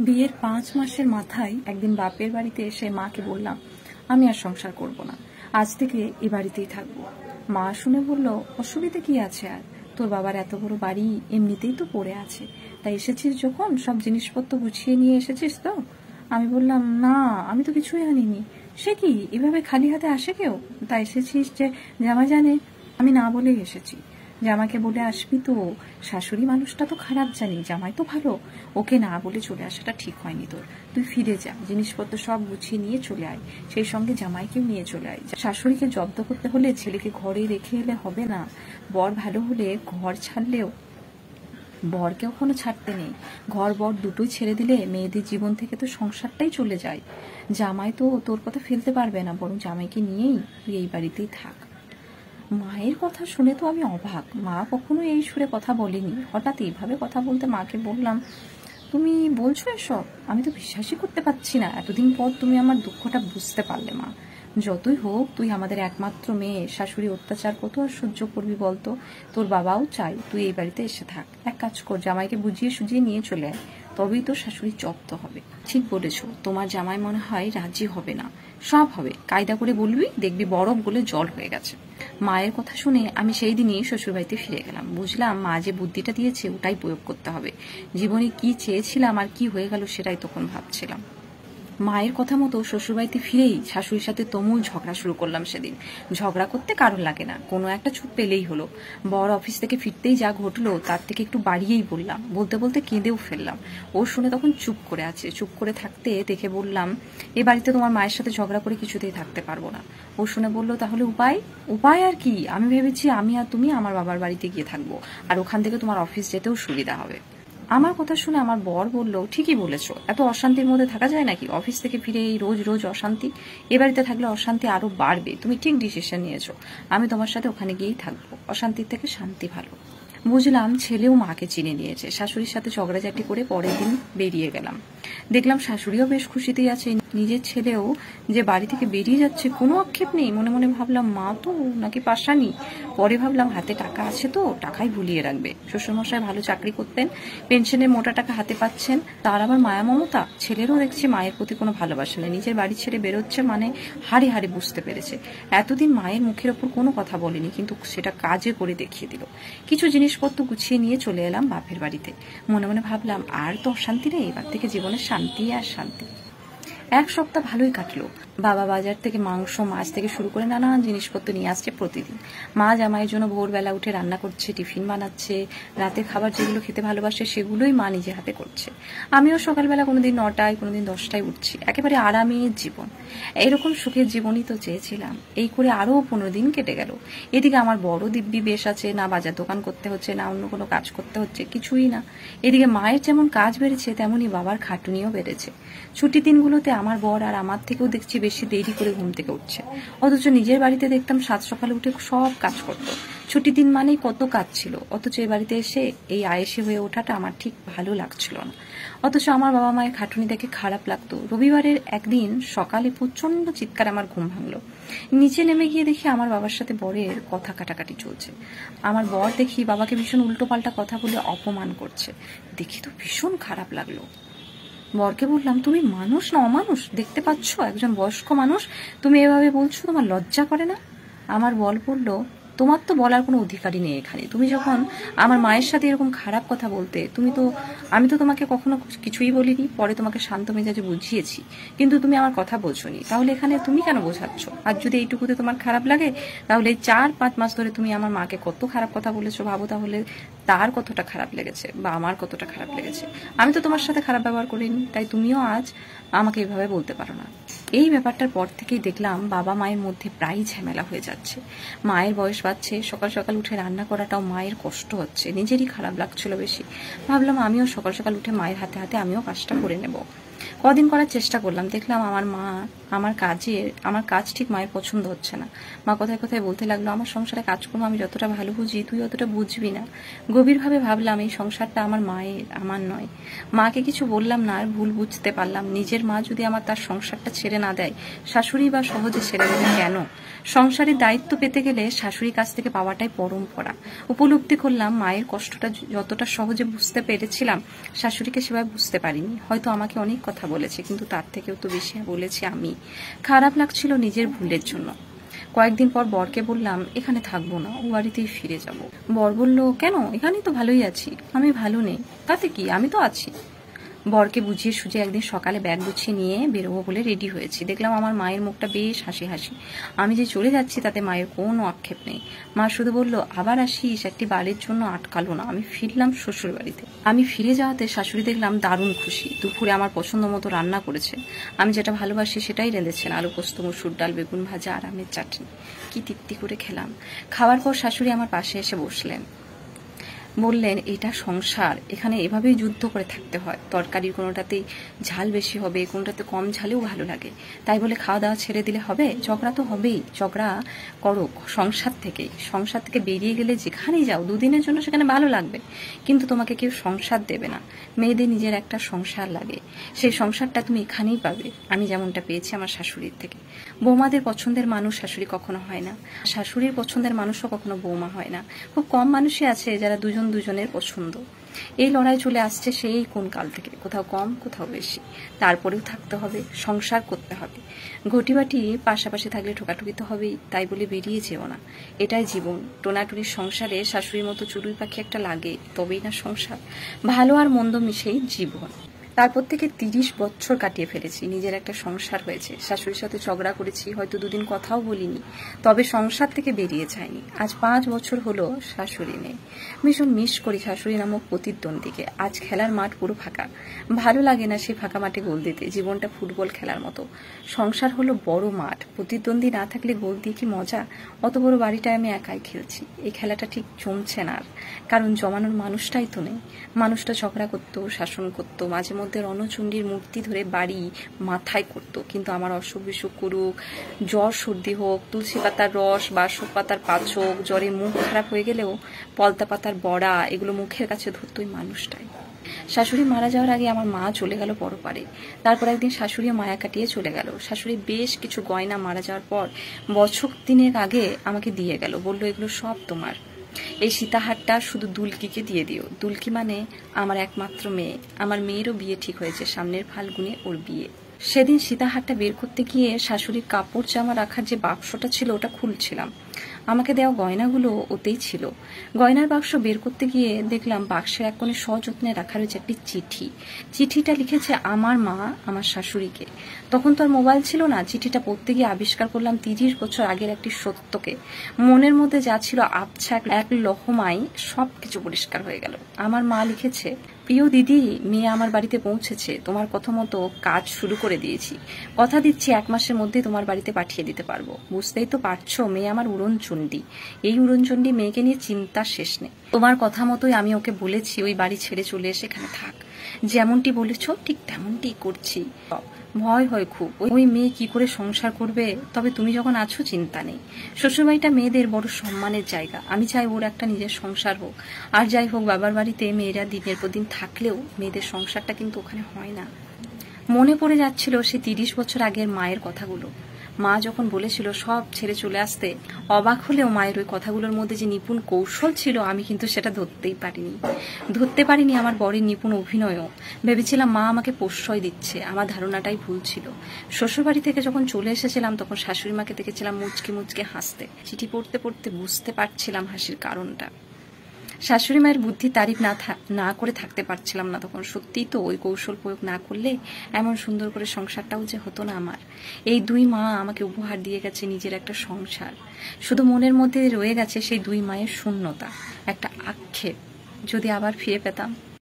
বিয়ের 5 মাসের মাথায় একদিন বাপের বাড়িতে এসে মাকে বললাম, আমি আর সংসার করব না, আজ থেকে এ বাড়িতেই থাকবো। মা শুনে বলল, অসুবিধা কি আছে, আর তোর বাবার এত বড় বাড়ি এমনিতেই তো পড়ে আছে, তাই এসেছিস যখন সব জিনিসপত্র গুছিয়ে নিয়ে এসেছিস তো? আমি বললাম, না, আমি তো কিছুই আনিনি। সে কি, এভাবে খালি হাতে আসে কেউ? তাই এসেছিস যে জামাই জানে? আমি না বলেই এসেছি। জামাইকে বলে আসবি তো, শাশুড়ি মানুষটা তো খারাপ জানি, জামাই তো ভালো, ওকে না বলে চলে আসাটা ঠিক হয়নি তোর। তুই ফিরে যা, জিনিসপত্র সব গুছিয়ে নিয়ে চলে আয়, সেই সঙ্গে জামাইকেও নিয়ে চলে আয়। শাশুড়িকে জব্দ করতে হলে ছেলেকে ঘরে রেখে এলে হবে না। বর ভালো হলে ঘর ছাড়লেও বরকে কখনো ছাড়তে নেই। ঘর বর দুটোই ছেড়ে দিলে মেয়েদের জীবন থেকে তো সংসারটাই চলে যায়। জামাই তো তোর কথা ফেলতে পারবে না, বরং জামাইকে নিয়েই তুই এই বাড়িতেই থাক। মায়ের কথা শুনে তো আমি অবাক। মা কখনো এই সুরে কথা বলেনি, হঠাৎ এইভাবে কথা বলতে মাকে বললাম, তুমি বলছো এসব? আমি তো বিশ্বাসই করতে পারছি না। এতদিন পর তুমি আমার দুঃখটা বুঝতে পারলে মা। যতই হোক তুই আমাদের একমাত্র মেয়ে, শাশুড়ি অত্যাচার কত আর সহ্য করবি বলতো? তোর বাবাও চাই তুই এই বাড়িতে এসে থাক। এক কাজ কর, জামাইকে বুঝিয়ে সুঝিয়ে নিয়ে চলে আয়, তবেই তো শাশুড়ি জব্দ হবে। ঠিক বলেছ, তোমার জামাই মনে হয় রাজি হবে না। সব হবে, কায়দা করে বলবি, দেখবি বরফ গলে জল হয়ে গেছে। মায়ের কথা শুনে আমি সেই দিনই শ্বশুরবাড়িতে ফিরে গেলাম। বুঝলাম মা যে বুদ্ধিটা দিয়েছে ওটাই প্রয়োগ করতে হবে। জীবনে কি চেয়েছিলাম আর কি হয়ে গেল সেটাই তখন ভাবছিলাম। মায়ের কথা মতো শ্বশুরবাড়িতে ফিরেই শাশুড়ির সাথে তুমুল ঝগড়া শুরু করলাম। সেদিন ঝগড়া করতে কারণ লাগে না, কোনো একটা ছুট পেলেই হলো। বর অফিস থেকে ফিরতেই যা ঘটলো তার থেকে একটু বাড়িয়েই বললাম, বলতে বলতে কেঁদেও ফেললাম। ও শুনে তখন চুপ করে আছে। চুপ করে থাকতে দেখে বললাম, এ বাড়িতে তোমার মায়ের সাথে ঝগড়া করে কিছুতেই থাকতে পারবো না। ও শুনে বলল, তাহলে উপায়? উপায় আর কি, আমি ভেবেছি আমি আর তুমি আমার বাবার বাড়িতে গিয়ে থাকবো, আর ওখান থেকে তোমার অফিস যেতেও সুবিধা হবে। আমার কথা শুনে আমার বর বলল, ঠিকই বলেছো, এত অশান্তির মধ্যে থাকা যায় নাকি? অফিস থেকে ফিরে এই রোজ রোজ অশান্তি, এ বাড়িতে থাকলে অশান্তি আরো বাড়বে। তুমি ঠিক ডিসিশন নিয়েছো, আমি তোমার সাথে ওখানে গিয়েই থাকবো, অশান্তির থেকে শান্তি ভালো। বুঝলাম ছেলেও মাকে চিনে নিয়েছে। শাশুড়ির সাথে ঝগড়াঝাটি করে পরের দিন বেরিয়ে গেলাম। দেখলাম শাশুড়িও বেশ খুশিতেই আছে, নিজের ছেলেও যে বাড়ি থেকে বেরিয়ে যাচ্ছে কোনো আক্ষেপ নেই। মনে মনে ভাবলাম, মা তো নাকি পাশানি। পরে ভাবলাম হাতে টাকা আছে তো, টাকাই ভুলিয়ে রাখবে। শ্বশুরমশাই ভালো চাকরি করতেন, পেনশনের মোটা টাকা হাতে পাচ্ছেন, তার আবার মায়া মমতা। ছেলেরও দেখছি মায়ের প্রতি কোনো ভালোবাসা নেই, নিজের বাড়ি ছেড়ে বেরোচ্ছে মানে হাড়ে হাড়ে বুঝতে পেরেছে। এতদিন মায়ের মুখের ওপর কোনো কথা বলেনি, কিন্তু সেটা কাজে করে দেখিয়ে দিল। কিছু জিনিসপত্র গুছিয়ে নিয়ে চলে এলাম বাপের বাড়িতে। মনে মনে ভাবলাম, আর তো অশান্তি নেই, এবার থেকে জীবনে শান্তি আর শান্তি। 1 সপ্তাহ ভালোই কাটলো। বাবা বাজার থেকে মাংস মাছ থেকে শুরু করে নানান জিনিসপত্র নিয়ে আসছে প্রতিদিন। মা জামাইয়ের জন্য ভোরবেলা উঠে রান্না করছে, টিফিন বানাচ্ছে। রাতের খাবার যেগুলো খেতে ভালোবাসে সেগুলোই মা নিজে হাতে করছে। আমিও সকালবেলা কোনোদিন 9টায় কোনোদিন 10টায় উঠছি। একেবারে আরামের জীবন। এরকম সুখের জীবনই তো চেয়েছিলাম। এই করে আরো 15 দিন কেটে গেল। এদিকে আমার বড় দিব্যি বেশ আছে, না বাজার দোকান করতে হচ্ছে, না অন্য কোনো কাজ করতে হচ্ছে, কিছুই না। এদিকে মায়ের যেমন কাজ বেড়েছে তেমনি বাবার খাটুনিও বেড়েছে। ছুটি দিনগুলোতে আমার বর আর আমার থেকেও দেখছি বেশি দেরি করে ঘুম থেকে উঠছে, অথচ নিজের বাড়িতে দেখতাম 7 সকালে উঠে সব কাজ করতো। ছুটি দিন মানেই কত কাজ ছিল, অথচ এই বাড়িতে এসে এই আয়েসে হয়ে ওঠাটা আমার ঠিক ভালো লাগছিল না। অথচ আমার বাবা মায়ের খাটুনি দেখে খারাপ লাগতো। রবিবারের একদিন সকালে প্রচন্ড চিৎকার আমার ঘুম ভাঙলো। নিচে নেমে গিয়ে দেখি আমার বাবার সাথে বরের কথা কাটাকাটি চলছে। আমার বর দেখি বাবাকে ভীষণ উল্টোপাল্টা কথা বলে অপমান করছে। দেখি তো ভীষণ খারাপ লাগলো। বরকে বললাম, তুমি মানুষ না অমানুষ? দেখতে পাচ্ছ একজন বয়স্ক মানুষ, তুমি এভাবে বলছো, তোমার লজ্জা করে না? আমার বর বলল, তোমার তো বলার কোনো অধিকারই নেই এখানে। তুমি যখন আমার মায়ের সাথে এরকম খারাপ কথা বলতে, আমি তো তোমাকে কখনো কিছুই বলিনি। পরে তোমাকে শান্ত মেজাজে বুঝিয়েছি, কিন্তু তুমি আমার কথা বোঝোনি। তাহলে এখানে তুমি কেন বোঝাচ্ছ? আর যদি এইটুকুতে তোমার খারাপ লাগে, তাহলে 4-5 মাস ধরে তুমি আমার মাকে কত খারাপ কথা বলেছো, ভাবো তাহলে তার কতটা খারাপ লেগেছে বা আমার কতটা খারাপ লেগেছে। আমি তো তোমার সাথে খারাপ ব্যবহার করিনি, তাই তুমিও আজ আমাকে এইভাবে বলতে পারো না। এই ব্যাপারটার পর থেকেই দেখলাম বাবা মায়ের মধ্যে প্রায় ঝামেলা হয়ে যাচ্ছে। মায়ের বয়স বাড়ছে, সকাল সকাল উঠে রান্না করাটাও মায়ের কষ্ট হচ্ছে, নিজেরই খারাপ লাগছিল বেশি। ভাবলাম আমিও সকাল সকাল উঠে মায়ের হাতে হাতে আমিও কাজটা করে নেব। কদিন করার চেষ্টা করলাম, দেখলাম আমার মা আমার কাজ ঠিক মায়ের পছন্দ হচ্ছে না। মা কোথায় কোথায় বলতে লাগলো, আমার সংসারে কাজকর্ম আমি যতটা ভালো বুঝি তুই অতটা বুঝবি না। গভীরভাবে ভাবলাম এই সংসারটা আমার মায়ের, আমার নয়। মাকে কিছু বললাম না, আর ভুল বুঝতে পারলাম। নিজের মা যদি আমার তার সংসারটা ছেড়ে না দেয়, শাশুড়ি বা সহজে ছেড়ে দেবে কেন? সংসারের দায়িত্ব পেতে গেলে শাশুড়ির কাছ থেকে পাওয়াটাই পরম্পরা। উপলব্ধি করলাম মায়ের কষ্টটা যতটা সহজে বুঝতে পেরেছিলাম, শাশুড়িকে সেভাবে বুঝতে পারিনি। হয়তো আমাকে অনেক কথা বলেছে, কিন্তু তার থেকেও তো বেশি বলেছি আমি। খারাপ লাগছিল নিজের ভুলের জন্য। কয়েকদিন পর বরকে বললাম, এখানে থাকবো না, ও বাড়িতেই ফিরে যাব। বর বলল, কেন? এখানেই তো ভালোই আছি। আমি ভালো নেই তাতে কি, আমি তো আছি। বরকে বুঝিয়ে সুঝিয়ে একদিন সকালে ব্যাগ গুছিয়ে নিয়ে বেরোবো বলে রেডি হয়েছি। দেখলাম আমার মায়ের মুখটা বেশ হাসি হাসি। আমি যে চলে যাচ্ছি তাতে মায়ের কোনো আক্ষেপ নেই। মা শুধু বলল, আবার আসিস, একটি বাড়ির জন্য আটকালো না। আমি ফিরলাম শ্বশুর বাড়িতে। আমি ফিরে যাওয়াতে শাশুড়ি দেখলাম দারুণ খুশি। দুপুরে আমার পছন্দ মতো রান্না করেছে। আমি যেটা ভালোবাসি সেটাই রেঁধেছেন, আলু পোস্ত, মসুর ডাল, বেগুন ভাজা আর আমের চাটনি। কি তৃপ্তি করে খেলাম। খাওয়ার পর শাশুড়ি আমার পাশে এসে বসলেন। বললেন, এটা সংসার, এখানে এভাবেই যুদ্ধ করে থাকতে হয়। তরকারির কোনোটাতেই ঝাল বেশি হবে, কোনোটাতে কম ঝালেও ভালো লাগে। তাই বলে খাওয়া দাওয়া ছেড়ে দিলে হবে? ঝগড়া তো হবেই। ঝগড়া করো সংসার থেকে বেরিয়ে গেলে যেখানেই যাও দুদিনের জন্য সেখানে ভালো লাগবে, কিন্তু তোমাকে কেউ সংসার দেবে না। মেয়েদের নিজের একটা সংসার লাগে, সেই সংসারটা তুমি এখানেই পাবে। আমি যেমনটা পেয়েছি আমার শাশুড়ির থেকে। বৌমাদের পছন্দের মানুষ শাশুড়ি কখনো হয় না, শাশুড়ির পছন্দের মানুষও কখনো বৌমা হয় না। খুব কম মানুষই আছে যারা দুজনের পছন্দ। এই লড়াই চলে আসছে সেই কোন কাল থেকে, কোথাও কম কোথাও বেশি। তারপরেও থাকতে হবে, সংসার করতে হবে। ঘটিবাটি পাশাপাশি থাকলে ঠোকাঠুকি তো হবেই, তাই বলে বেরিয়ে যেও না। এটাই জীবন। টোনাটুনির সংসারে শাশুড়ির মতো চড়ুই পাখি একটা লাগে, তবেই না সংসার। ভালো আর মন্দ মিশেই জীবন। তারপর থেকে 30 বছর কাটিয়ে ফেলেছি, নিজের একটা সংসার হয়েছে। শাশুড়ির সাথে ঝগড়া করেছি, হয়তো দুদিন কথাও বলিনি, তবে সংসার থেকে বেরিয়ে যায়নি। আজ 5 বছর হলো শাশুড়ি নেই। ভীষণ মিস করি শাশুড়ি নামক প্রতিদ্বন্দ্বীকে। আজ খেলার মাঠ পুরো ফাঁকা। ভালো লাগে না সেই ফাঁকা মাঠে গোল দিতে। জীবনটা ফুটবল খেলার মতো। সংসার হলো বড় মাঠ, প্রতিদ্বন্দ্বী না থাকলে গোল দিয়ে কি মজা। অত বড় বাড়িটায় আমি একাই খেলছি। এই খেলাটা ঠিক জমছে না আর, কারণ জমানোর মানুষটাই তো নেই। মানুষটা ঝগড়া করতো, শাসন করতো, মাঝে মধ্যে রণচণ্ডীর মূর্তি ধরে বাড়ি মাথায় করতো। কিন্তু আমার অসুখ বিসুখ করুক, জ্বর সর্দি হোক, তুলসী পাতার রস, বাসক পাতার পাচক, জ্বরে মুখ খারাপ হয়ে গেলেও পলতা পাতার বড়া এগুলো মুখের কাছে ধরতো ওই মানুষটাই। শাশুড়ি মারা যাওয়ার আগে আমার মা চলে গেল পরপারে। তারপর একদিন শাশুড়ি মায়া কাটিয়ে চলে গেল। শাশুড়ি বেশ কিছু গয়না মারা যাওয়ার পর বছর 3 আগে আমাকে দিয়ে গেল। বলল, এগুলো সব তোমার। এই সীতাহারটা শুধু দুলকিকে দিয়ে দিও। দুলকি মানে আমার একমাত্র মেয়ে। আমার মেয়েরও বিয়ে ঠিক হয়েছে, সামনের ফাল্গুনে ওর বিয়ে। সেদিন সীতাহারটা বের করতে গিয়ে শাশুড়ির কাপড় জামা রাখার যে বাক্সটা ছিল ওটা খুলছিলাম। আমাকে দেওয়া গয়নাগুলো ওতেই ছিল। গয়নার বাক্স বের করতে গিয়ে দেখলাম বাক্সের এক কোণে সযত্নে রাখা রয়েছে একটি চিঠি। চিঠিটা লিখেছে আমার মা আমার শাশুড়িকে। তখন তো আর মোবাইল ছিল না। চিঠিটা পড়তে গিয়ে আবিষ্কার করলাম 30 বছর আগের একটি সত্যকে। মনের মধ্যে যা ছিল আবছা এক লহমায় সবকিছু পরিষ্কার হয়ে গেল। আমার মা লিখেছে, প্রিয় দিদি, মেয়ে আমার বাড়িতে পৌঁছেছে। তোমার কথা মতো কাজ শুরু করে দিয়েছি। কথা দিচ্ছি 1 মাসের মধ্যে তোমার বাড়িতে পাঠিয়ে দিতে পারবো। বুঝতেই তো পারছো মেয়ে আমার উড়নচণ্ডী। এই উড়নচণ্ডী মেয়েকে নিয়ে চিন্তার শেষ নেই। তোমার কথা মতোই আমি ওকে বলেছি ওই বাড়ি ছেড়ে চলে এসে এখানে থাক। যেমনটি বলেছো ঠিক তেমনটি করছি। ভয় হয় খুব, ওই মেয়ে কি করে সংসার করবে। তবে তুমি যখন আছো চিন্তা নেই। শ্বশুরবাড়িটা মেয়েদের বড় সম্মানের জায়গা। আমি চাই ওর একটা নিজের সংসার হোক। আর যাই হোক, বাবার বাড়িতে মেয়েরা দিনের পর দিন থাকলেও মেয়েদের সংসারটা কিন্তু ওখানে হয় না। মনে পড়ে যাচ্ছিল সে 30 বছর আগের মায়ের কথাগুলো। মা যখন বলেছিল সব ছেড়ে চলে আসতে, অবাক হলেও মায়ের ওই কথাগুলোর মধ্যে যে নিপুণ কৌশল ছিল আমি কিন্তু সেটা ধরতে পারিনি আমার বরের নিপুণ অভিনয়ও। ভেবেছিলাম মা আমাকে প্রশ্রয় দিচ্ছে। আমার ধারণাটাই ভুল ছিল। শ্বশুরবাড়ি থেকে যখন চলে এসেছিলাম তখন শাশুড়ি মাকে দেখেছিলাম মুচকে মুচকে হাসতে। চিঠি পড়তে পড়তে বুঝতে পারছিলাম হাসির কারণটা। শাশুড়ি মায়ের বুদ্ধি তারিফ না করে থাকতে পারছিলাম না তখন। সত্যিই তো ওই কৌশল প্রয়োগ না করলে এমন সুন্দর করে সংসারটাও যে হতো না আমার। এই 2 মা আমাকে উপহার দিয়ে গেছে নিজের একটা সংসার। শুধু মনের মধ্যে রয়ে গেছে সেই 2 মায়ের শূন্যতা, একটা আক্ষেপ। যদি আবার ফিরে পেতাম।